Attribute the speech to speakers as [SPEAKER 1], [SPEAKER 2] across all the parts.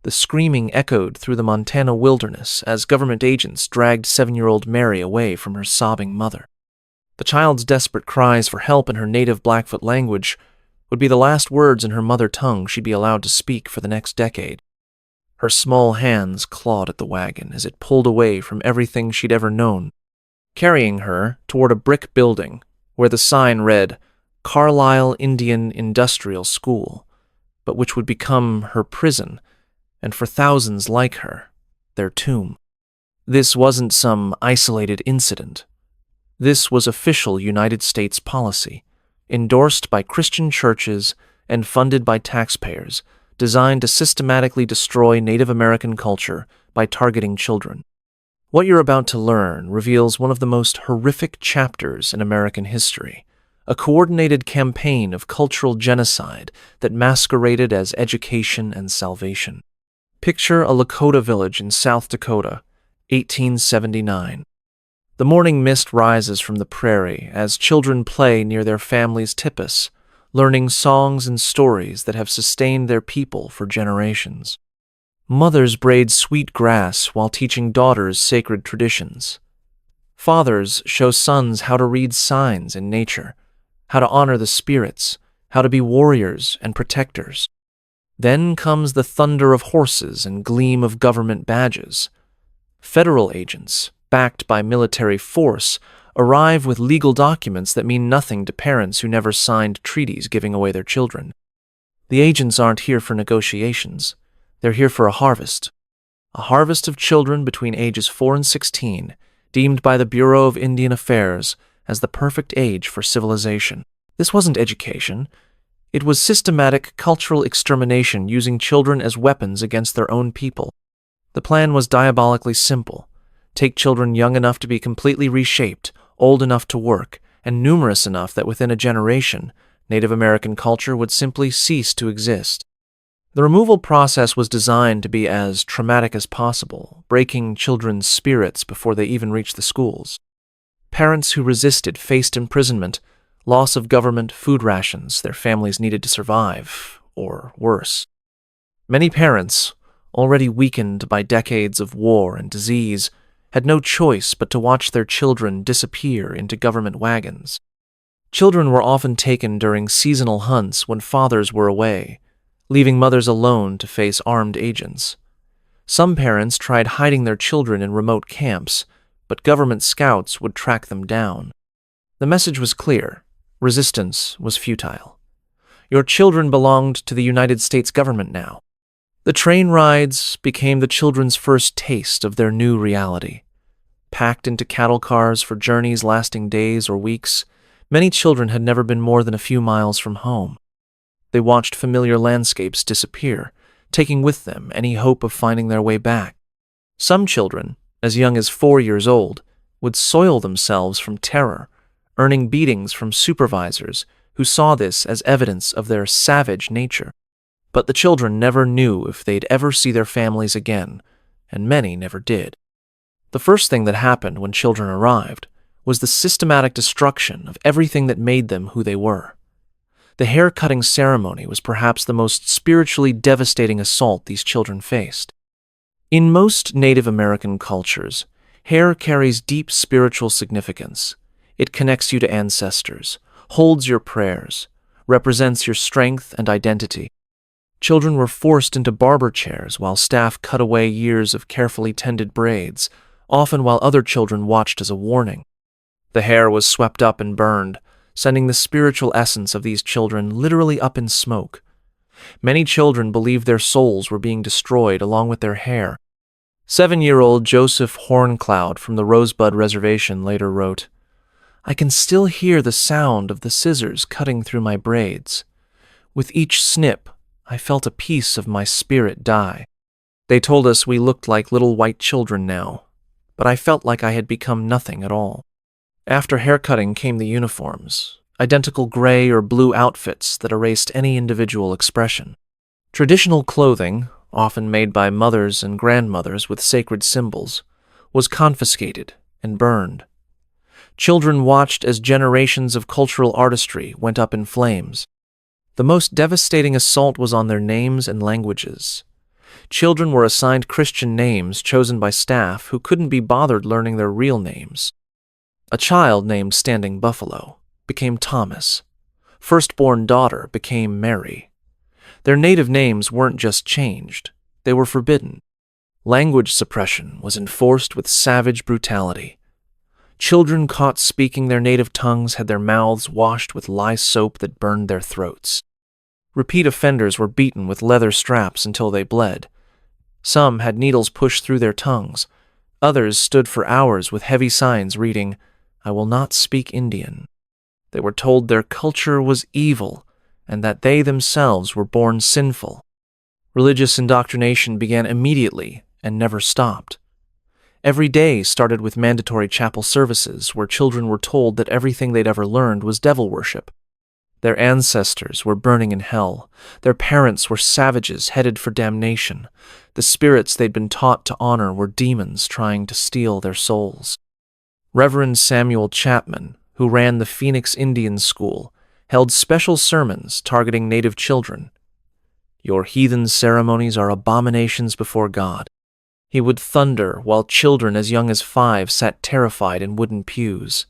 [SPEAKER 1] The screaming echoed through the Montana wilderness as government agents dragged 7-year-old Mary away from her sobbing mother. The child's desperate cries for help in her native Blackfoot language would be the last words in her mother tongue she'd be allowed to speak for the next decade. Her small hands clawed at the wagon as it pulled away from everything she'd ever known, carrying her toward a brick building where the sign read, Carlisle Indian Industrial School, but which would become her prison, and for thousands like her, their tomb. This wasn't some isolated incident. This was official United States policy, endorsed by Christian churches and funded by taxpayers, designed to systematically destroy Native American culture by targeting children. What you're about to learn reveals one of the most horrific chapters in American history, a coordinated campaign of cultural genocide that masqueraded as education and salvation. Picture a Lakota village in South Dakota, 1879. The morning mist rises from the prairie as children play near their family's tipis, learning songs and stories that have sustained their people for generations. Mothers braid sweet grass while teaching daughters sacred traditions. Fathers show sons how to read signs in nature, how to honor the spirits, how to be warriors and protectors. Then comes the thunder of horses and gleam of government badges. Federal agents, backed by military force, arrive with legal documents that mean nothing to parents who never signed treaties giving away their children. The agents aren't here for negotiations. They're here for a harvest of children between ages 4 and 16, deemed by the Bureau of Indian Affairs as the perfect age for civilization. This wasn't education. It was systematic cultural extermination using children as weapons against their own people. The plan was diabolically simple. Take children young enough to be completely reshaped, old enough to work, and numerous enough that within a generation, Native American culture would simply cease to exist. The removal process was designed to be as traumatic as possible, breaking children's spirits before they even reached the schools. Parents who resisted faced imprisonment, loss of government food rations their families needed to survive, or worse. Many parents, already weakened by decades of war and disease, had no choice but to watch their children disappear into government wagons. Children were often taken during seasonal hunts when fathers were away, leaving mothers alone to face armed agents. Some parents tried hiding their children in remote camps, but government scouts would track them down. The message was clear. Resistance was futile. Your children belonged to the United States government now. The train rides became the children's first taste of their new reality. Packed into cattle cars for journeys lasting days or weeks, many children had never been more than a few miles from home. They watched familiar landscapes disappear, taking with them any hope of finding their way back. Some children, as young as 4 years old, would soil themselves from terror, earning beatings from supervisors who saw this as evidence of their savage nature. But the children never knew if they'd ever see their families again, and many never did. The first thing that happened when children arrived was the systematic destruction of everything that made them who they were. The hair-cutting ceremony was perhaps the most spiritually devastating assault these children faced. In most Native American cultures, hair carries deep spiritual significance. It connects you to ancestors, holds your prayers, represents your strength and identity. Children were forced into barber chairs while staff cut away years of carefully tended braids, often while other children watched as a warning. The hair was swept up and burned, sending the spiritual essence of these children literally up in smoke. Many children believed their souls were being destroyed along with their hair. 7-year-old Joseph Horncloud from the Rosebud Reservation later wrote, "I can still hear the sound of the scissors cutting through my braids. With each snip, I felt a piece of my spirit die. They told us we looked like little white children now, but I felt like I had become nothing at all." After haircutting came the uniforms, identical gray or blue outfits that erased any individual expression. Traditional clothing, often made by mothers and grandmothers with sacred symbols, was confiscated and burned. Children watched as generations of cultural artistry went up in flames. The most devastating assault was on their names and languages. Children were assigned Christian names chosen by staff who couldn't be bothered learning their real names. A child named Standing Buffalo became Thomas. Firstborn daughter became Mary. Their native names weren't just changed, they were forbidden. Language suppression was enforced with savage brutality. Children caught speaking their native tongues had their mouths washed with lye soap that burned their throats. Repeat offenders were beaten with leather straps until they bled. Some had needles pushed through their tongues. Others stood for hours with heavy signs reading, "I will not speak Indian." They were told their culture was evil and that they themselves were born sinful. Religious indoctrination began immediately and never stopped. Every day started with mandatory chapel services where children were told that everything they'd ever learned was devil worship. Their ancestors were burning in hell. Their parents were savages headed for damnation. The spirits they'd been taught to honor were demons trying to steal their souls. Reverend Samuel Chapman, who ran the Phoenix Indian School, held special sermons targeting Native children. "Your heathen ceremonies are abominations before God," he would thunder while children as young as 5 sat terrified in wooden pews.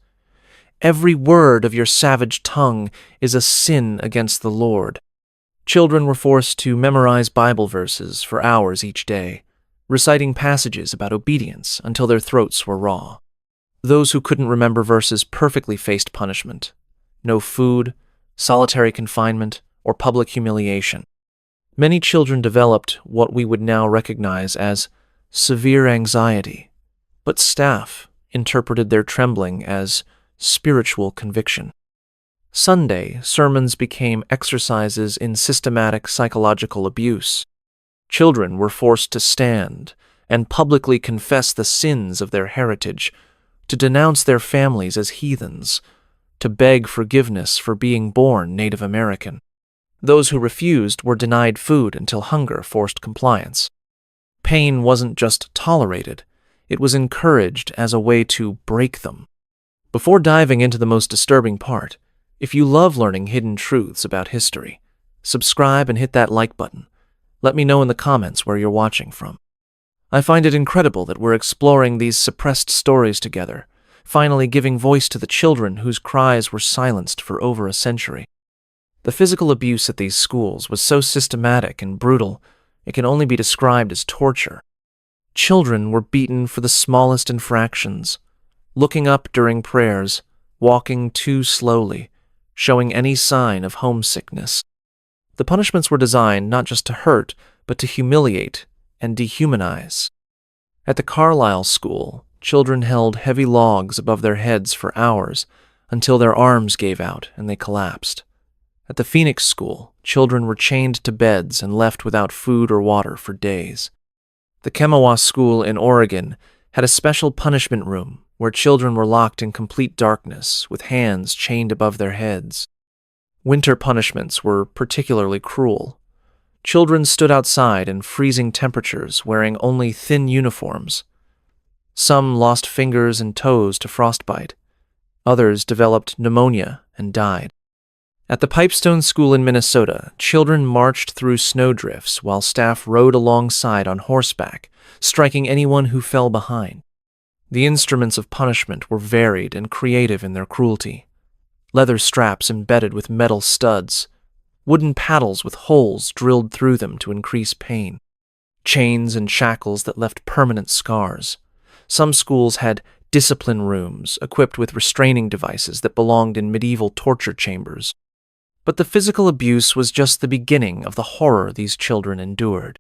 [SPEAKER 1] "Every word of your savage tongue is a sin against the Lord." Children were forced to memorize Bible verses for hours each day, reciting passages about obedience until their throats were raw. Those who couldn't remember verses perfectly faced punishment. No food, solitary confinement, or public humiliation. Many children developed what we would now recognize as severe anxiety, but staff interpreted their trembling as spiritual conviction. Sunday sermons became exercises in systematic psychological abuse. Children were forced to stand and publicly confess the sins of their heritage, to denounce their families as heathens, to beg forgiveness for being born Native American. Those who refused were denied food until hunger forced compliance. Pain wasn't just tolerated, it was encouraged as a way to break them. Before diving into the most disturbing part, if you love learning hidden truths about history, subscribe and hit that like button. Let me know in the comments where you're watching from. I find it incredible that we're exploring these suppressed stories together, finally giving voice to the children whose cries were silenced for over a century. The physical abuse at these schools was so systematic and brutal, it can only be described as torture. Children were beaten for the smallest infractions, looking up during prayers, walking too slowly, showing any sign of homesickness. The punishments were designed not just to hurt, but to humiliate and dehumanize. At the Carlisle School, children held heavy logs above their heads for hours until their arms gave out and they collapsed. At the Phoenix School, children were chained to beds and left without food or water for days. The Kemawa School in Oregon had a special punishment room where children were locked in complete darkness with hands chained above their heads. Winter punishments were particularly cruel. Children stood outside in freezing temperatures wearing only thin uniforms. Some lost fingers and toes to frostbite. Others developed pneumonia and died. At the Pipestone School in Minnesota, children marched through snowdrifts while staff rode alongside on horseback, striking anyone who fell behind. The instruments of punishment were varied and creative in their cruelty. Leather straps embedded with metal studs, wooden paddles with holes drilled through them to increase pain, chains and shackles that left permanent scars. Some schools had discipline rooms equipped with restraining devices that belonged in medieval torture chambers. But the physical abuse was just the beginning of the horror these children endured.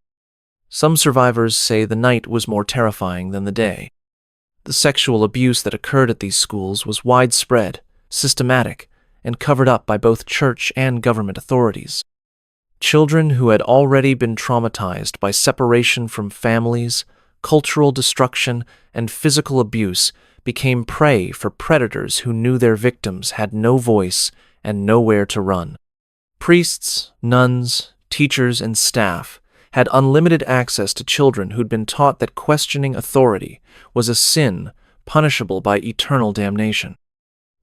[SPEAKER 1] Some survivors say the night was more terrifying than the day. The sexual abuse that occurred at these schools was widespread, systematic, and covered up by both church and government authorities. Children who had already been traumatized by separation from families, cultural destruction, and physical abuse became prey for predators who knew their victims had no voice and nowhere to run. Priests, nuns, teachers, and staff had unlimited access to children who'd been taught that questioning authority was a sin punishable by eternal damnation.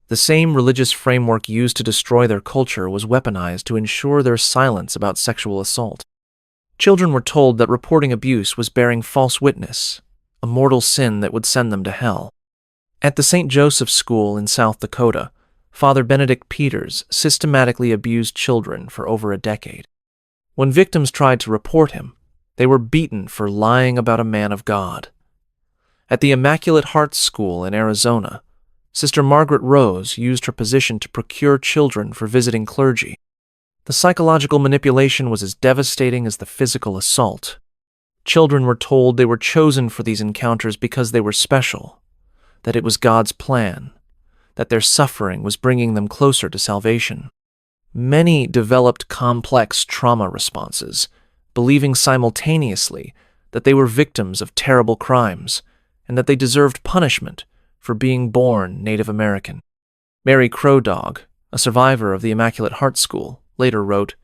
[SPEAKER 1] The same religious framework used to destroy their culture was weaponized to ensure their silence about sexual assault. Children were told that reporting abuse was bearing false witness, a mortal sin that would send them to hell. At the St. Joseph's School in South Dakota, Father Benedict Peters systematically abused children for over a decade. When victims tried to report him, they were beaten for lying about a man of God. At the Immaculate Heart School in Arizona, Sister Margaret Rose used her position to procure children for visiting clergy. The psychological manipulation was as devastating as the physical assault. Children were told they were chosen for these encounters because they were special, that it was God's plan, that their suffering was bringing them closer to salvation. Many developed complex trauma responses, believing simultaneously that they were victims of terrible crimes and that they deserved punishment for being born Native American. Mary Crow Dog, a survivor of the Immaculate Heart School, later wrote,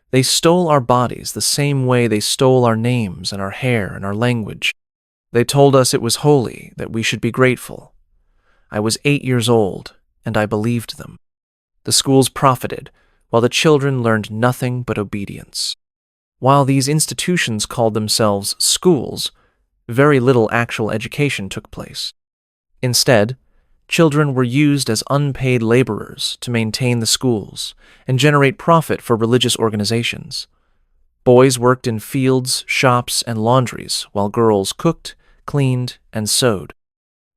[SPEAKER 1] "They stole our bodies the same way they stole our names and our hair and our language. They told us it was holy, that we should be grateful. I was 8 years old, and I believed them." The schools profited, while the children learned nothing but obedience. While these institutions called themselves schools, very little actual education took place. Instead, children were used as unpaid laborers to maintain the schools and generate profit for religious organizations. Boys worked in fields, shops, and laundries, while girls cooked, cleaned, and sewed.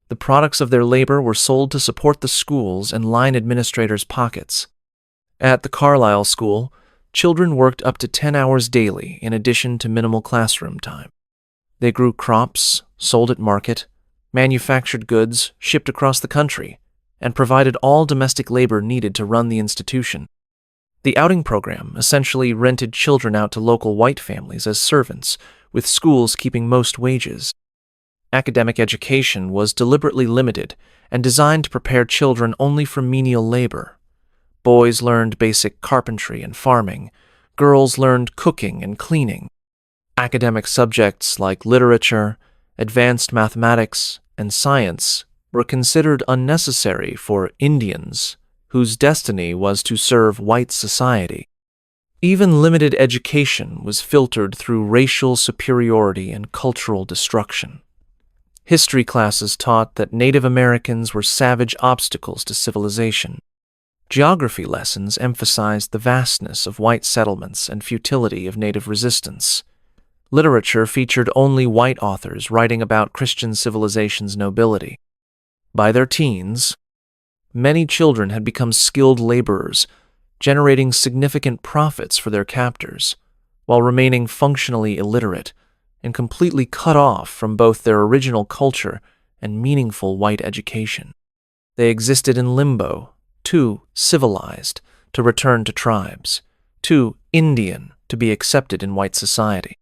[SPEAKER 1] The products of their labor were sold to support the schools and line administrators' pockets. At the Carlisle School, children worked up to 10 hours daily in addition to minimal classroom time. They grew crops, sold at market, manufactured goods, shipped across the country, and provided all domestic labor needed to run the institution. The outing program essentially rented children out to local white families as servants, with schools keeping most wages. Academic education was deliberately limited and designed to prepare children only for menial labor. Boys learned basic carpentry and farming. Girls learned cooking and cleaning. Academic subjects like literature, advanced mathematics, and science were considered unnecessary for Indians, whose destiny was to serve white society. Even limited education was filtered through racial superiority and cultural destruction. History classes taught that Native Americans were savage obstacles to civilization. Geography lessons emphasized the vastness of white settlements and futility of Native resistance. Literature featured only white authors writing about Christian civilization's nobility. By their teens, many children had become skilled laborers, generating significant profits for their captors, while remaining functionally illiterate and completely cut off from both their original culture and meaningful white education. They existed in limbo, too civilized to return to tribes, too Indian to be accepted in white society.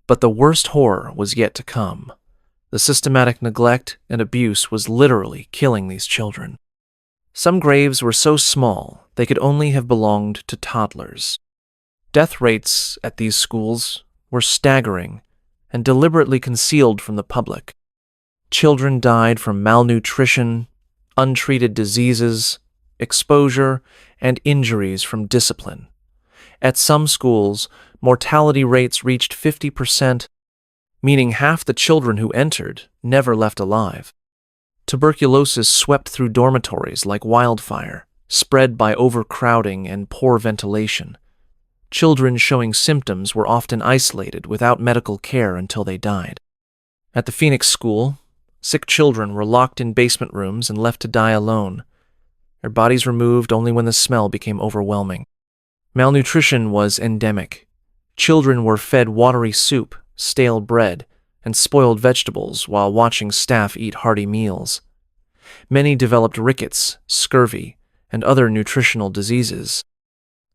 [SPEAKER 1] But the worst horror was yet to come. The systematic neglect and abuse was literally killing these children. Some graves were so small they could only have belonged to toddlers. Death rates at these schools were staggering and deliberately concealed from the public. Children died from malnutrition, untreated diseases, exposure, and injuries from discipline. At some schools, mortality rates reached 50%, meaning half the children who entered never left alive. Tuberculosis swept through dormitories like wildfire, spread by overcrowding and poor ventilation. Children showing symptoms were often isolated without medical care until they died. At the Phoenix School, sick children were locked in basement rooms and left to die alone, their bodies removed only when the smell became overwhelming. Malnutrition was endemic. Children were fed watery soup, stale bread, and spoiled vegetables while watching staff eat hearty meals. Many developed rickets, scurvy, and other nutritional diseases.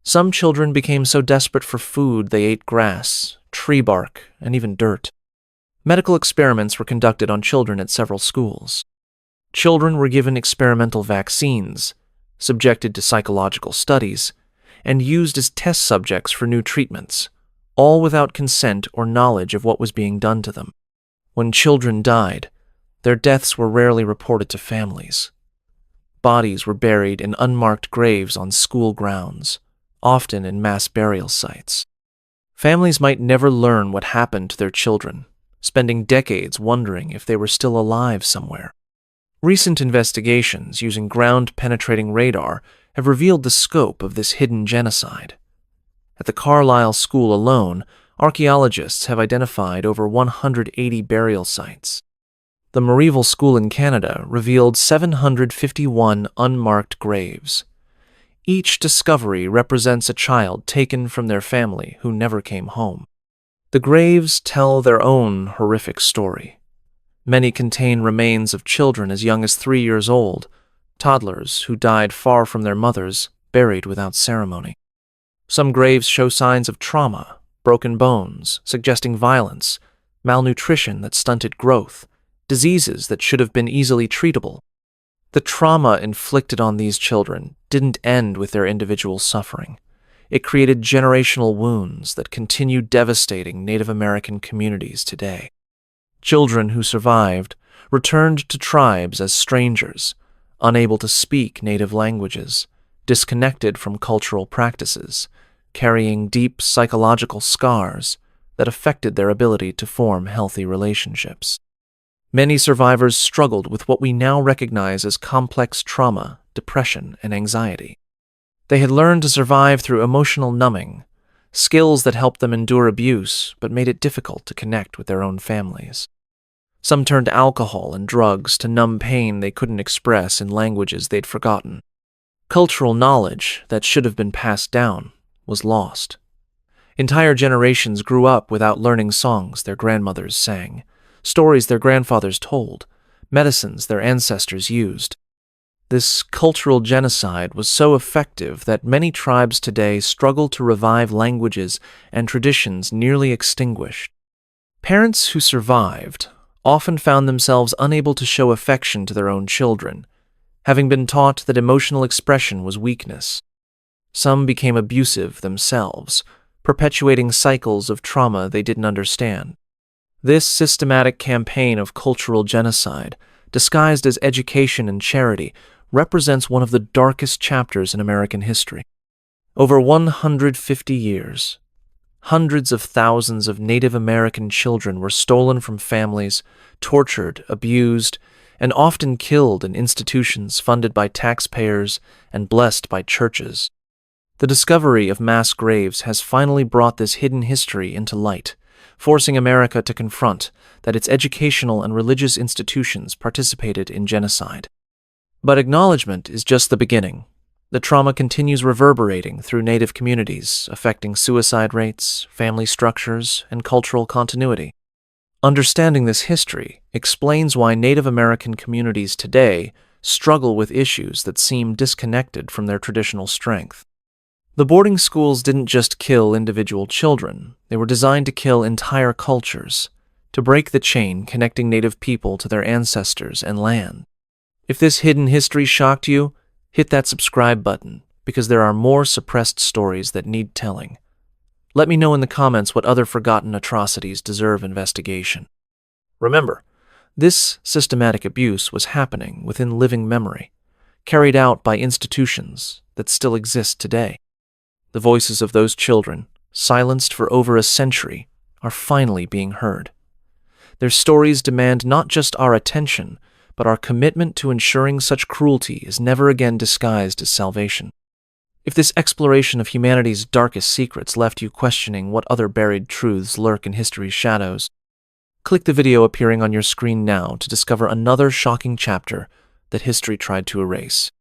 [SPEAKER 1] Some children became so desperate for food they ate grass, tree bark, and even dirt. Medical experiments were conducted on children at several schools. Children were given experimental vaccines, subjected to psychological studies, and used as test subjects for new treatments, all without consent or knowledge of what was being done to them. When children died, their deaths were rarely reported to families. Bodies were buried in unmarked graves on school grounds, often in mass burial sites. Families might never learn what happened to their children, spending decades wondering if they were still alive somewhere. Recent investigations using ground-penetrating radar have revealed the scope of this hidden genocide. At the Carlisle School alone, archaeologists have identified over 180 burial sites. The Marieville School in Canada revealed 751 unmarked graves. Each discovery represents a child taken from their family who never came home. The graves tell their own horrific story. Many contain remains of children as young as 3 years old, toddlers who died far from their mothers, buried without ceremony. Some graves show signs of trauma, broken bones, suggesting violence, malnutrition that stunted growth, diseases that should have been easily treatable. The trauma inflicted on these children didn't end with their individual suffering. It created generational wounds that continue devastating Native American communities today. Children who survived returned to tribes as strangers, unable to speak native languages, disconnected from cultural practices, carrying deep psychological scars that affected their ability to form healthy relationships. Many survivors struggled with what we now recognize as complex trauma, depression, and anxiety. They had learned to survive through emotional numbing, skills that helped them endure abuse but made it difficult to connect with their own families. Some turned to alcohol and drugs to numb pain they couldn't express in languages they'd forgotten. Cultural knowledge that should have been passed down was lost. Entire generations grew up without learning songs their grandmothers sang, stories their grandfathers told, medicines their ancestors used. This cultural genocide was so effective that many tribes today struggle to revive languages and traditions nearly extinguished. Parents who survived often found themselves unable to show affection to their own children, having been taught that emotional expression was weakness. Some became abusive themselves, perpetuating cycles of trauma they didn't understand. This systematic campaign of cultural genocide, disguised as education and charity, represents one of the darkest chapters in American history. Over 150 years, hundreds of thousands of Native American children were stolen from families, tortured, abused, and often killed in institutions funded by taxpayers and blessed by churches. The discovery of mass graves has finally brought this hidden history into light, forcing America to confront that its educational and religious institutions participated in genocide. But acknowledgement is just the beginning. The trauma continues reverberating through Native communities, affecting suicide rates, family structures, and cultural continuity. Understanding this history explains why Native American communities today struggle with issues that seem disconnected from their traditional strength. The boarding schools didn't just kill individual children, they were designed to kill entire cultures, to break the chain connecting Native people to their ancestors and land. If this hidden history shocked you, hit that subscribe button, because there are more suppressed stories that need telling. Let me know in the comments what other forgotten atrocities deserve investigation. Remember, this systematic abuse was happening within living memory, carried out by institutions that still exist today. The voices of those children, silenced for over a century, are finally being heard. Their stories demand not just our attention, but our commitment to ensuring such cruelty is never again disguised as salvation. If this exploration of humanity's darkest secrets left you questioning what other buried truths lurk in history's shadows, click the video appearing on your screen now to discover another shocking chapter that history tried to erase.